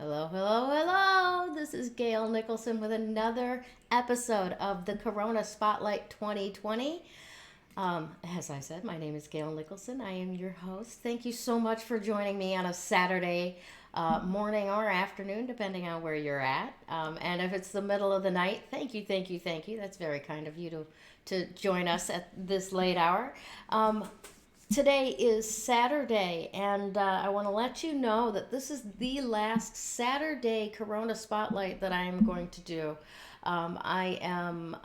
Hello, hello, hello. This is Gayle Nicholson with another episode of the Corona Spotlight 2020. As I said, my name is Gayle Nicholson. I am your host. Thank you so much for joining me on a Saturday morning or afternoon, depending on where you're at. And if it's the middle of the night, thank you, thank you, thank you. That's very kind of you to join us at this late hour. Today is Saturday, and I want to let you know that this is the last Saturday Corona Spotlight that I am going to do. I am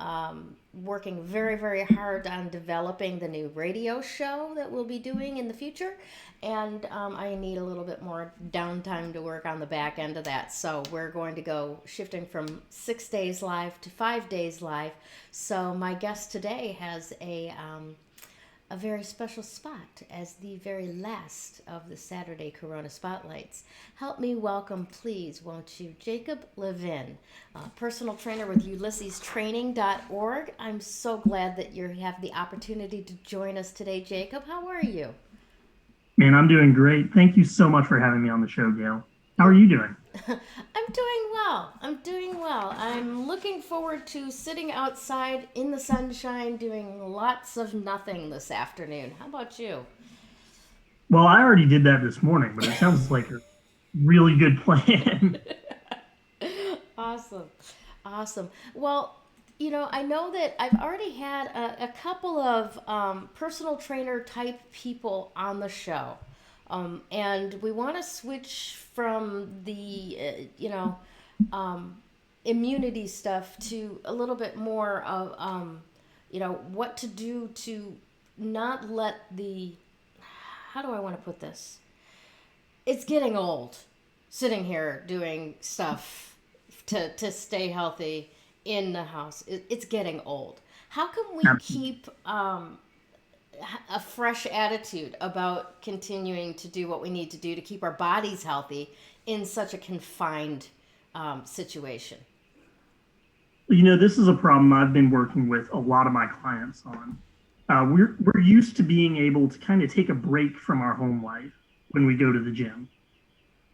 working very, very hard on developing the new radio show that we'll be doing in the future, and I need a little bit more downtime to work on the back end of that. So we're going to go shifting from 6 days live to 5 days live. So my guest today has a very special spot as the very last of the Saturday Corona Spotlights. Help me welcome, please, won't you, Jacob Levin, personal trainer with UlyssesTraining.org. I'm so glad that you have the opportunity to join us today, Jacob. How are you? Man, I'm doing great. Thank you so much for having me on the show, Gail. How are you doing? I'm doing well. I'm doing well. I'm looking forward to sitting outside in the sunshine doing lots of nothing this afternoon. How about you? Well, I already did that this morning, but it sounds like a really good plan. Awesome. Awesome. Well, I know that I've already had a couple of personal trainer type people on the show. And we want to switch from the, immunity stuff to a little bit more of, what to do to not let how do I want to put this? It's getting old sitting here doing stuff to stay healthy in the house. It's getting old. How can we Absolutely. keep a fresh attitude about continuing to do what we need to do to keep our bodies healthy in such a confined situation? This is a problem I've been working with a lot of my clients on. We're used to being able to kind of take a break from our home life when we go to the gym.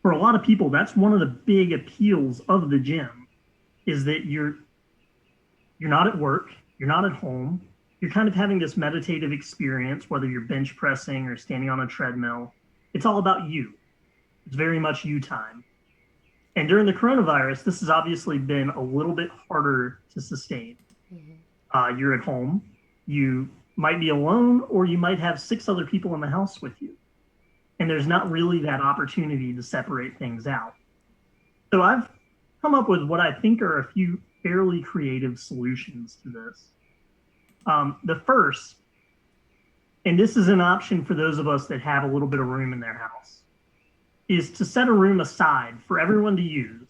For a lot of people, that's one of the big appeals of the gym is that you're not at work, you're not at home, you're kind of having this meditative experience, whether you're bench pressing or standing on a treadmill. It's all about you. It's very much you time. And during the coronavirus, this has obviously been a little bit harder to sustain. Mm-hmm. You're at home, you might be alone, or you might have six other people in the house with you. And there's not really that opportunity to separate things out. So I've come up with what I think are a few fairly creative solutions to this. The first, and this is an option for those of us that have a little bit of room in their house, is to set a room aside for everyone to use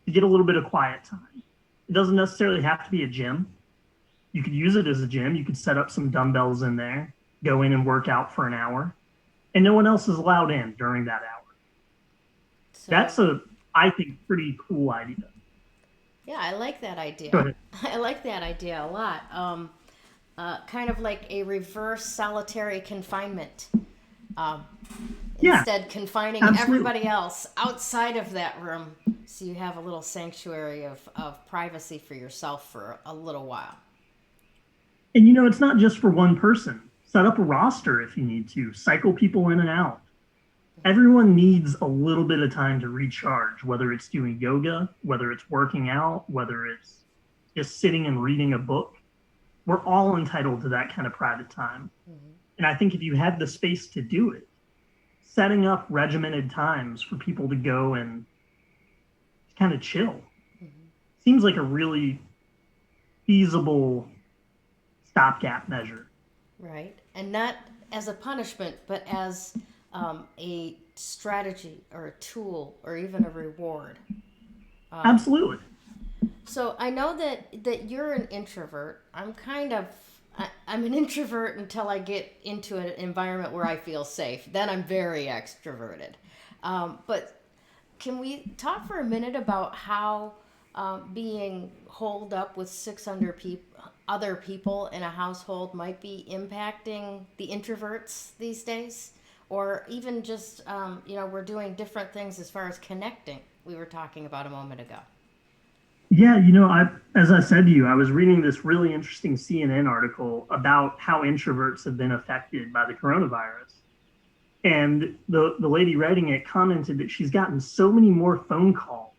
to get a little bit of quiet time. It doesn't necessarily have to be a gym. You could use it as a gym. You could set up some dumbbells in there, go in and work out for an hour, and no one else is allowed in during that hour. So, That's I think, pretty cool idea. yeah, I like that Go idea. ahead. I like that idea a lot. Kind of like a reverse solitary confinement. Um, Yeah, Instead, confining absolutely. everybody else outside of that room so you have a little sanctuary of privacy for yourself for a little while. And it's not just for one person. Set up a roster if you need to, cycle people in and out. Everyone needs a little bit of time to recharge, whether it's doing yoga, whether it's working out, whether it's just sitting and reading a book. We're all entitled to that kind of private time. Mm-hmm. And I think if you have the space to do it, setting up regimented times for people to go and kind of chill Mm-hmm. seems like a really feasible stopgap measure. Right. And not as a punishment, but as a strategy or a tool or even a reward. Um, Absolutely. so I know that you're an introvert. I'm an introvert until I get into an environment where I feel safe. Then I'm very extroverted. But can we talk for a minute about how being holed up with other people in a household might be impacting the introverts these days? or even just, we're doing different things as far as connecting. We were talking about a moment ago. Yeah, as I said to you, I was reading this really interesting CNN article about how introverts have been affected by the coronavirus. And the lady writing it commented that she's gotten so many more phone calls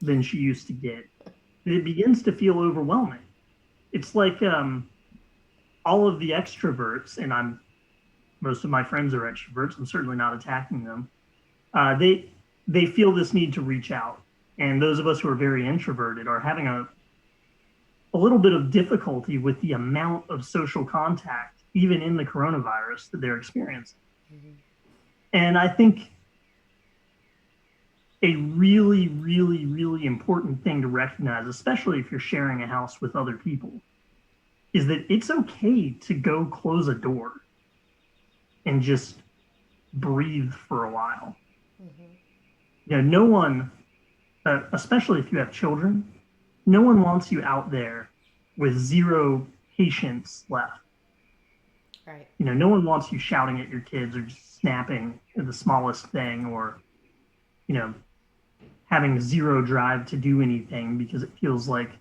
than she used to get that it begins to feel overwhelming. It's like all of the extroverts, and most of my friends are extroverts. I'm certainly not attacking them. They feel this need to reach out, and those of us who are very introverted are having a little bit of difficulty with the amount of social contact, even in the coronavirus, that they're experiencing. Mm-hmm. And I think a really, really, really important thing to recognize, especially if you're sharing a house with other people, is that it's okay to go close a door and just breathe for a while. Mm-hmm. No one, especially if you have children, no one wants you out there with zero patience left. Right. No one wants you shouting at your kids or just snapping at the smallest thing, or, having zero drive to do anything because it feels like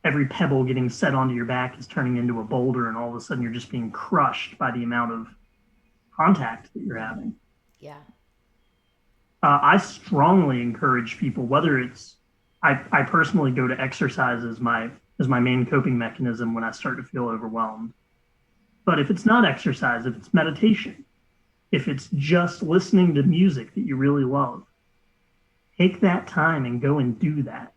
every pebble getting set onto your back is turning into a boulder, and all of a sudden you're just being crushed by the amount of contact that you're having. Yeah. I strongly encourage people, whether it's, I personally go to exercise as my main coping mechanism when I start to feel overwhelmed. But if it's not exercise, if it's meditation, if it's just listening to music that you really love, take that time and go and do that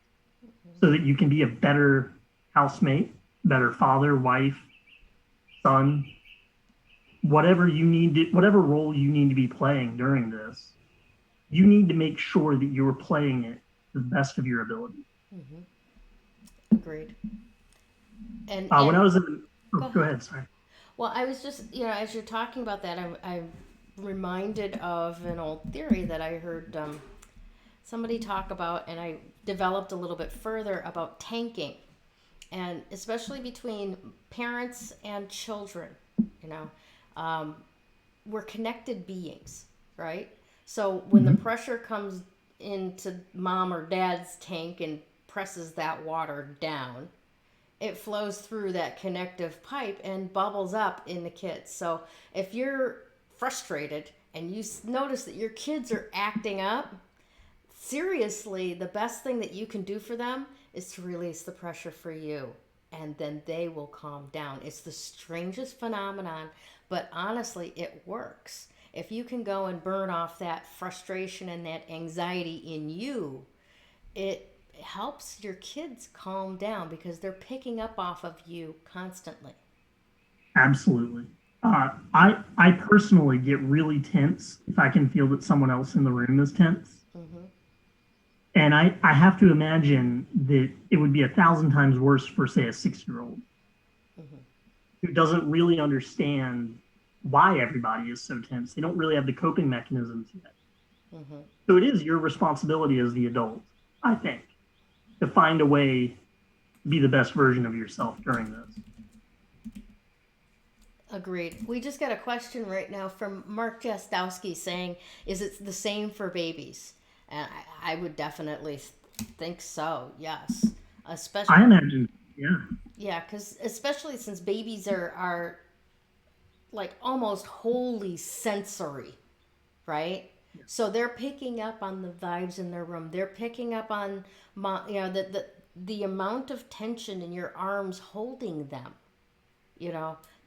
so that you can be a better housemate, better father, wife, son, whatever role you need to be playing during this. You need to make sure that you're playing it to the best of your ability. Mm-hmm. Agreed. And when I was in, go ahead, sorry. Well, I was just, as you're talking about that, I'm reminded of an old theory that I heard somebody talk about, and I developed a little bit further about tanking, and especially between parents and children. We're connected beings, right? So when the pressure comes into mom or dad's tank and presses that water down, it flows through that connective pipe and bubbles up in the kids. So if you're frustrated and you notice that your kids are acting up, seriously, the best thing that you can do for them is to release the pressure for you, and then they will calm down. It's the strangest phenomenon, but honestly, it works. If you can go and burn off that frustration and that anxiety in you, it helps your kids calm down because they're picking up off of you constantly. Absolutely. I personally get really tense if I can feel that someone else in the room is tense. Mm-hmm. And I have to imagine that it would be 1,000 times worse for, say, a 6-year-old mm-hmm. who doesn't really understand why everybody is so tense. They don't really have the coping mechanisms yet. Mm-hmm. So it is your responsibility as the adult, I think, to find a way to be the best version of yourself during this. Agreed. We just got a question right now from Mark Jastowski saying, is it the same for babies? And I would definitely think so, yes. Especially, I imagine, yeah. Yeah, because especially since babies are like almost wholly sensory, right? Yeah. So they're picking up on the vibes in their room. They're picking up on, the amount of tension in your arms holding them.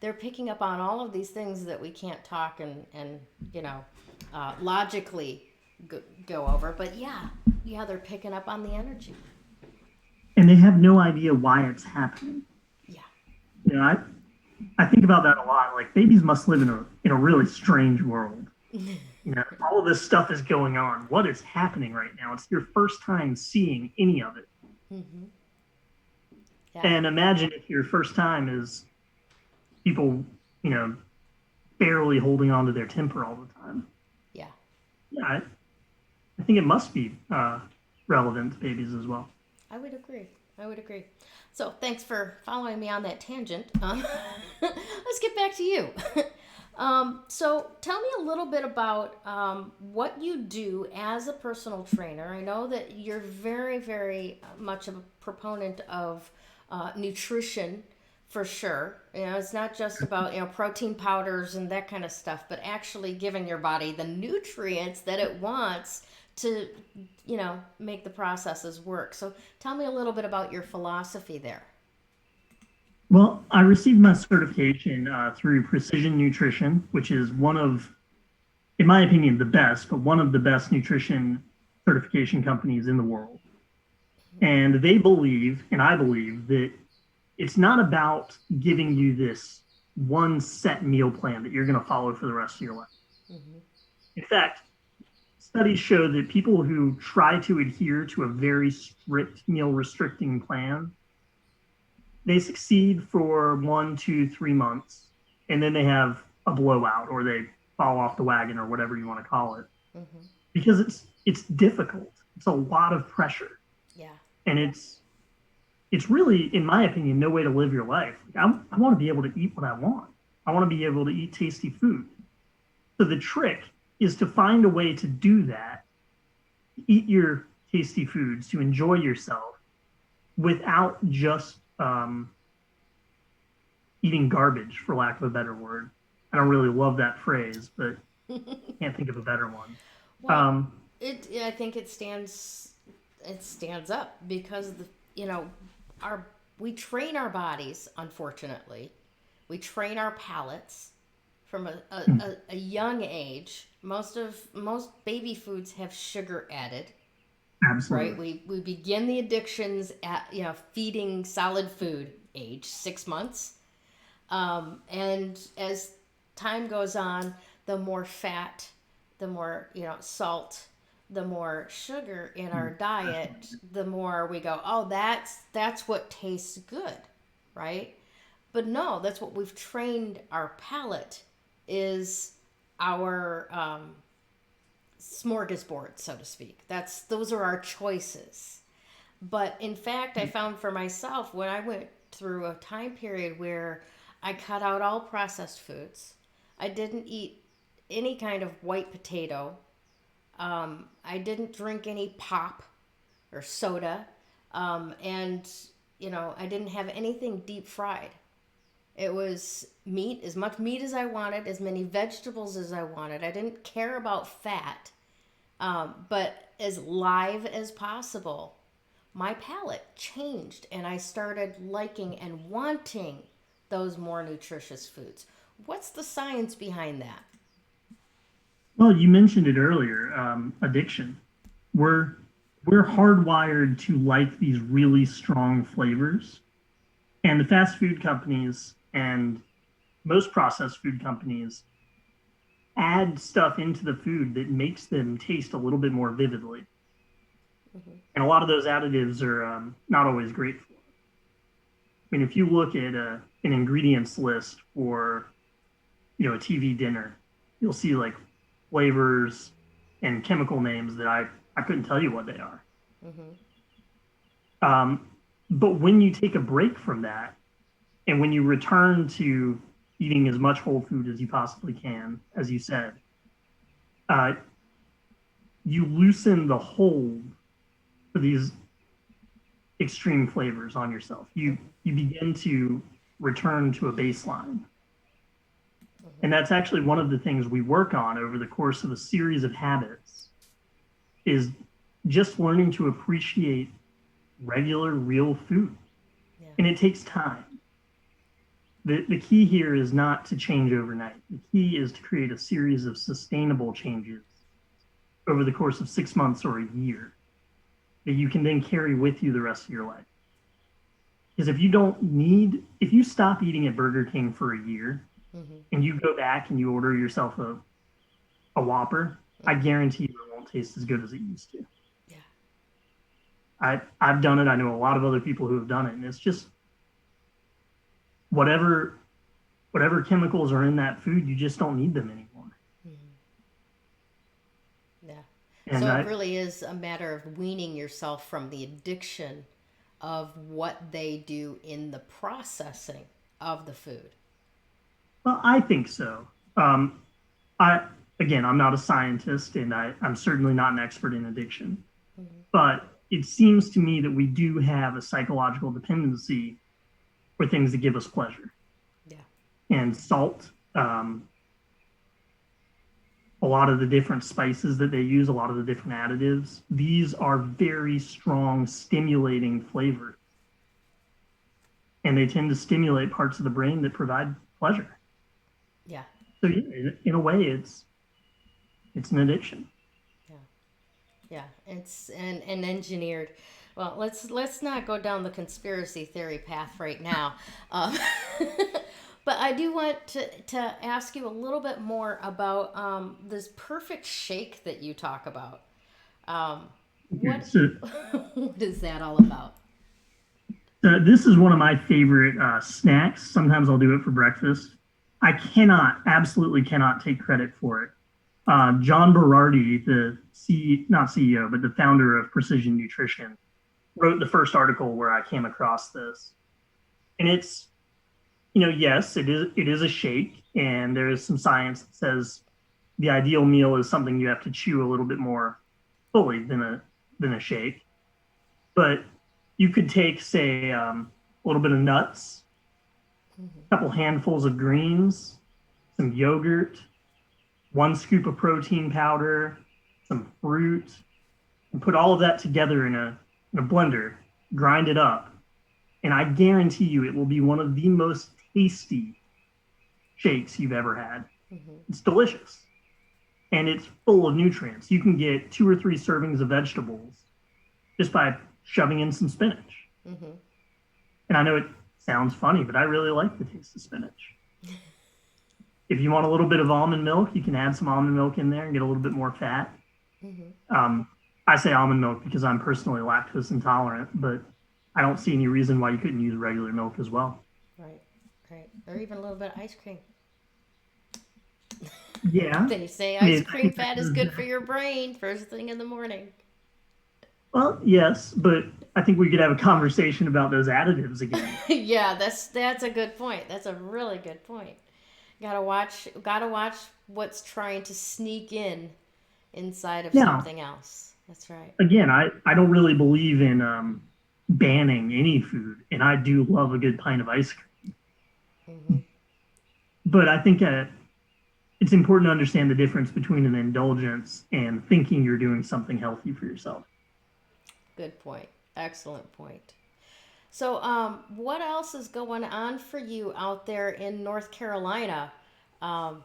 They're picking up on all of these things that we can't talk and logically go over. But yeah, they're picking up on the energy. And they have no idea why it's happening. Yeah. I think about that a lot. Like, babies must live in a really strange world. All of this stuff is going on. What is happening right now? It's your first time seeing any of it. Mm-hmm. Yeah. And imagine if your first time is people, barely holding on to their temper all the time. Yeah. Yeah, I think it must be relevant to babies as well. I would agree. So thanks for following me on that tangent. Let's get back to you. So tell me a little bit about what you do as a personal trainer. I know that you're very, very much a proponent of nutrition for sure. You know, it's not just about, protein powders and that kind of stuff, but actually giving your body the nutrients that it wants to, make the processes work. So tell me a little bit about your philosophy there. Well, I received my certification through Precision Nutrition, which is one of, in my opinion, the best, but one of the best nutrition certification companies in the world. And they believe, and I believe, that it's not about giving you this one set meal plan that you're going to follow for the rest of your life. Mm-hmm. In fact, studies show that people who try to adhere to a very strict meal restricting plan, they succeed for 1, 2, 3 months, and then they have a blowout or they fall off the wagon or whatever you want to call it, Mm-hmm. because it's difficult. It's a lot of pressure, Yeah. and it's really, in my opinion, no way to live your life. I want to be able to eat what I want. I want to be able to eat tasty food. So the trick is to find a way to do that, eat your tasty foods, to enjoy yourself without just eating garbage, for lack of a better word. I don't really love that phrase, but can't think of a better one. Well, Um, I think it stands up because you know our we train our bodies. Unfortunately, we train our palates from a young age. Most baby foods have sugar added, right? Absolutely. We begin the addictions at feeding solid food age 6 months, and as time goes on, the more fat, the more salt, the more sugar in our diet, the more we go, oh, that's what tastes good, right? But no, that's what we've trained our palate is our smorgasbord, so to speak. Those are our choices. But in fact, I found for myself when I went through a time period where I cut out all processed foods. I didn't eat any kind of white potato. I didn't drink any pop or soda. And, I didn't have anything deep fried. It was meat, as much meat as I wanted, as many vegetables as I wanted. I didn't care about fat, but as live as possible. My palate changed and I started liking and wanting those more nutritious foods. What's the science behind that? Well, you mentioned it earlier, addiction. We're we're hardwired to like these really strong flavors, and the fast food companies and most processed food companies add stuff into the food that makes them taste a little bit more vividly. Mm-hmm. And a lot of those additives are not always great for. I mean, if you look at an ingredients list for a TV dinner, you'll see like flavors and chemical names that I couldn't tell you what they are. Mm-hmm. Um, but when you take a break from that, and when you return to eating as much whole food as you possibly can, as you said, uh, you loosen the hold for these extreme flavors on yourself. You begin to return to a baseline. Mm-hmm. And that's actually one of the things we work on over the course of a series of habits is just learning to appreciate regular, real food. Yeah. And it takes time. The key here is not to change overnight. The key is to create a series of sustainable changes over the course of 6 months or a year that you can then carry with you the rest of your life. Because if you stop eating at Burger King for a year Mm-hmm. and you go back and you order yourself a Whopper, I guarantee you it won't taste as good as it used to. Yeah. I've done it. I know a lot of other people who have done it, and it's just whatever chemicals are in that food, you just don't need them anymore. Mm-hmm. Yeah. And So it really is a matter of weaning yourself from the addiction of what they do in the processing of the food. well, I think so. Um, I I'm not a scientist, and I'm certainly not an expert in addiction. Mm-hmm. But it seems to me that we do have a psychological dependency for things that give us pleasure. Yeah. And salt, a lot of the different spices that they use, a lot of the different additives, these are very strong, stimulating flavors. And they tend to stimulate parts of the brain that provide pleasure. Yeah. So yeah, in a way, it's an addiction. Yeah. Yeah. It's and engineered. Well, let's not go down the conspiracy theory path right now. Um, but I do want to ask you a little bit more about this perfect shake that you talk about. Um, Okay, what so what is that all about? this is one of my favorite snacks. Sometimes I'll do it for breakfast. I absolutely cannot take credit for it. John Berardi, not CEO, but the founder of Precision Nutrition, wrote the first article where I came across this. And it's, yes, it is a shake, and there is some science that says the ideal meal is something you have to chew a little bit more fully than a shake. But you could take, say, a little bit of nuts, Mm-hmm. a couple handfuls of greens, some yogurt, 1 scoop of protein powder, some fruit, and put all of that together in a blender, grind it up, and I guarantee you it will be one of the most tasty shakes you've ever had. Mm-hmm. It's delicious, and it's full of nutrients. You can get 2 or 3 servings of vegetables just by shoving in some spinach. Mm-hmm. And I know it sounds funny, but I really like the taste of spinach. If you want a little bit of almond milk, you can add some almond milk in there and get a little bit more fat. Mm-hmm. I say almond milk because I'm personally lactose intolerant, but I don't see any reason why you couldn't use regular milk as well. Right. Right. Or even a little bit of ice cream. Yeah, They say I ice mean, I cream think fat is good for your brain first thing in the morning. well, yes, but I think we could have a conversation about those additives again. Yeah, that's a good point. That's a really good point. Gotta watch what's trying to sneak in inside of Now, something else. That's right. again, I don't really believe in banning any food, and I do love a good pint of ice cream. Mm-hmm. But I think it's important to understand the difference between an indulgence and thinking you're doing something healthy for yourself. Good point. Excellent point. So, what else is going on for you out there in North Carolina? Um,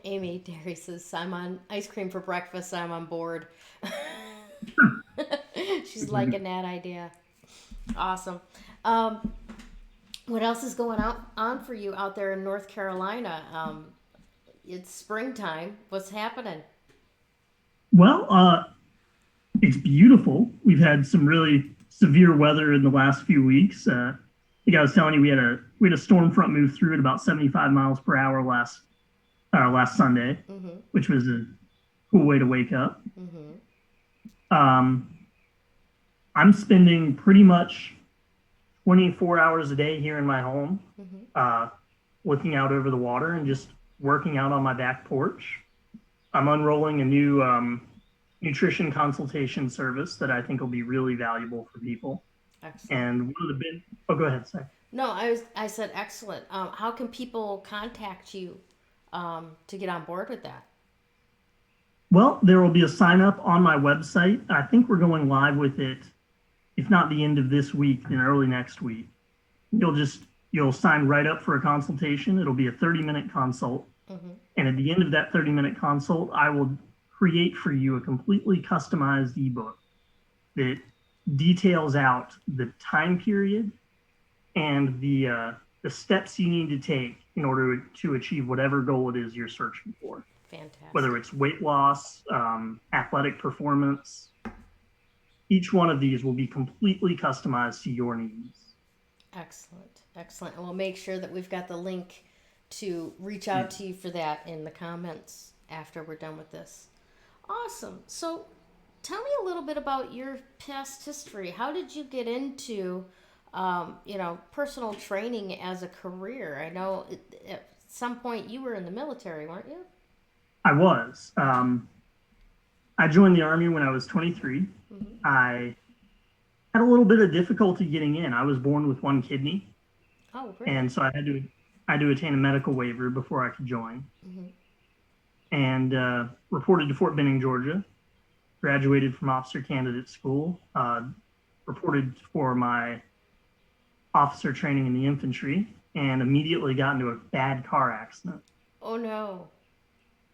Amy Derry says, I'm on ice cream for breakfast. I'm on board. She's liking that idea. Awesome. Um, what else is going on for you out there in North Carolina? It's springtime. What's happening? Well, it's beautiful. We've had some really severe weather in the last few weeks. I think I was telling you we had a storm front move through at about 75 miles per hour last Sunday, Mm-hmm. which was a cool way to wake up. Mm-hmm. Um, I'm spending pretty much 24 hours a day here in my home, Mm-hmm. uh, looking out over the water and just working out on my back porch. I'm unrolling a new nutrition consultation service that I think will be really valuable for people. Excellent. And one of the big, oh, go ahead, say. No, I said excellent. How can people contact you to get on board with that? Well, there will be a sign up on my website. I think we're going live with it, if not the end of this week, then early next week. You'll sign right up for a consultation. It'll be a 30-minute consult. Mm-hmm. And at the end of that 30-minute consult, I will create for you a completely customized ebook that details out the time period and the steps you need to take in order to achieve whatever goal it is you're searching for. Fantastic. Whether it's weight loss, athletic performance, each one of these will be completely customized to your needs. Excellent. Excellent. And we'll make sure that we've got the link to reach out to you for that in the comments after we're done with this. Awesome. So tell me a little bit about your past history. How did you get into, personal training as a career? I know it some point you were in the military, weren't you? I was. I joined the Army when I was 23. Mm-hmm. I had a little bit of difficulty getting in. I was born with one kidney, Oh, really? and so I had to attain a medical waiver before I could join. Mm-hmm. And reported to Fort Benning, Georgia. Graduated from officer candidate school. Reported for my officer training in the infantry, and immediately got into a bad car accident. Oh, no.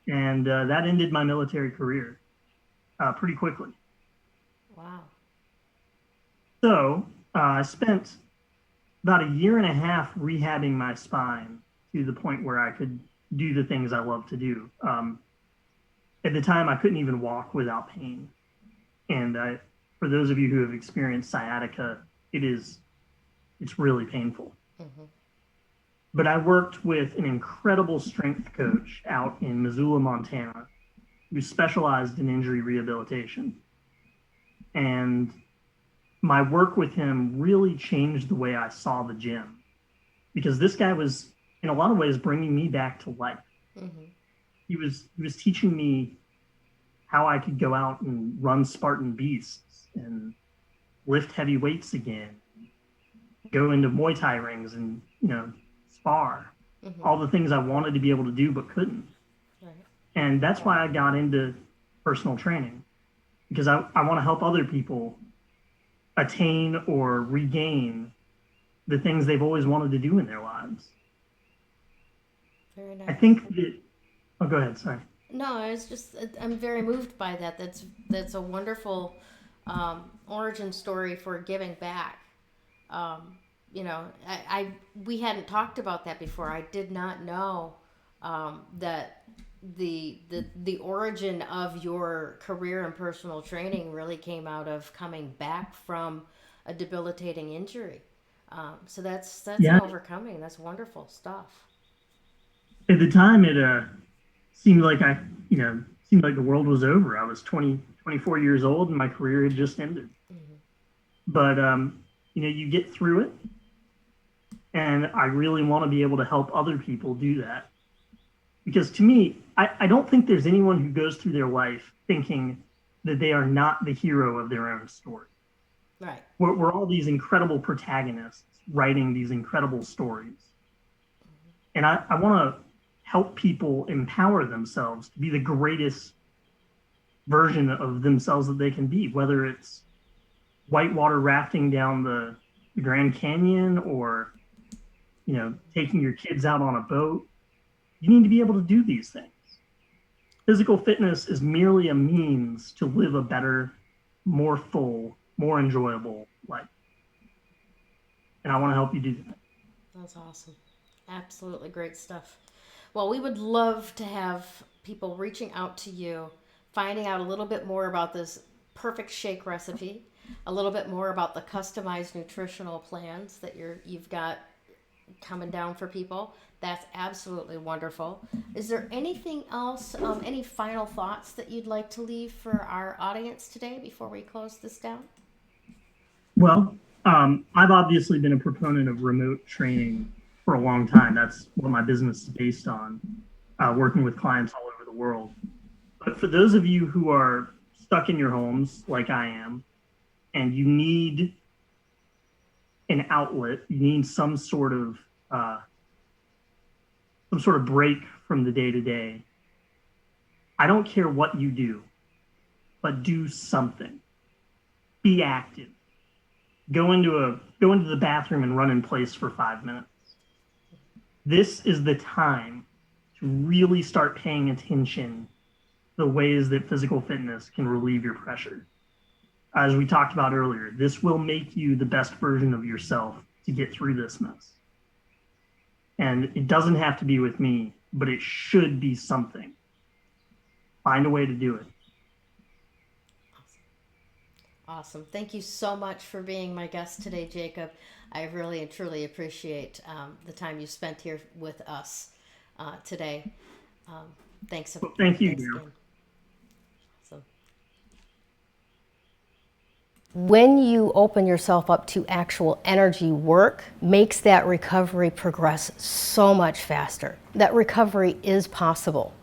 And that ended my military career pretty quickly. Wow. So I spent about a year and a half rehabbing my spine to the point where I could do the things I love to do. At the time, I couldn't even walk without pain. And for those of you who have experienced sciatica, it's really painful. Mm-hmm. But I worked with an incredible strength coach out in Missoula, Montana, who specialized in injury rehabilitation. And my work with him really changed the way I saw the gym, because this guy was, in a lot of ways, bringing me back to life. Mm-hmm. He was teaching me how I could go out and run Spartan beasts and lift heavy weights again, go into Muay Thai rings and, spar, Mm-hmm. all the things I wanted to be able to do but couldn't. Right. And that's why I got into personal training, because I want to help other people attain or regain the things they've always wanted to do in their lives. Very nice. I think that, oh, go ahead, sorry. No, I'm very moved by that. That's a wonderful origin story for giving back. We hadn't talked about that before. I did not know that the origin of your career in personal training really came out of coming back from a debilitating injury. So that's Yeah, an overcoming. That's wonderful stuff. at the time it seemed like seemed like the world was over. I was 24 years old and my career had just ended. Mm-hmm. But you get through it, and I really want to be able to help other people do that. Because to me, I don't think there's anyone who goes through their life thinking that they are not the hero of their own story. Right. We're all these incredible protagonists writing these incredible stories. And I want to help people empower themselves to be the greatest version of themselves that they can be, whether it's whitewater rafting down the Grand Canyon or, taking your kids out on a boat. You need to be able to do these things. Physical fitness is merely a means to live a better, more full, more enjoyable life. And I want to help you do that. That's awesome. Absolutely great stuff. Well, we would love to have people reaching out to you, finding out a little bit more about this perfect shake recipe, a little bit more about the customized nutritional plans that you've got coming down for people. That's absolutely wonderful. Is there anything else, any final thoughts that you'd like to leave for our audience today before we close this down? Well, I've obviously been a proponent of remote training for a long time. That's what my business is based on, working with clients all over the world. But for those of you who are stuck in your homes like I am, and you need an outlet, you need some sort of break from the day to day. I don't care what you do, but do something. Be active. Go into the bathroom and run in place for 5 minutes. This is the time to really start paying attention to the ways that physical fitness can relieve your pressure. As we talked about earlier, this will make you the best version of yourself to get through this mess. And it doesn't have to be with me, but it should be something. Find a way to do it. Awesome. Thank you so much for being my guest today, Jacob. I really and truly appreciate the time you spent here with us today. Thanks. Well, thank you, thanks Gayle. again. Awesome. When you open yourself up to actual energy work, makes that recovery progress so much faster. That recovery is possible.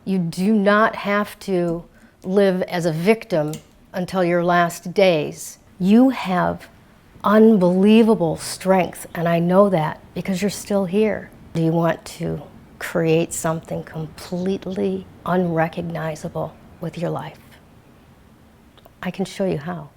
You do not have to live as a victim until your last days. You have unbelievable strength, and I know that because you're still here. Do you want to create something completely unrecognizable with your life? I can show you how.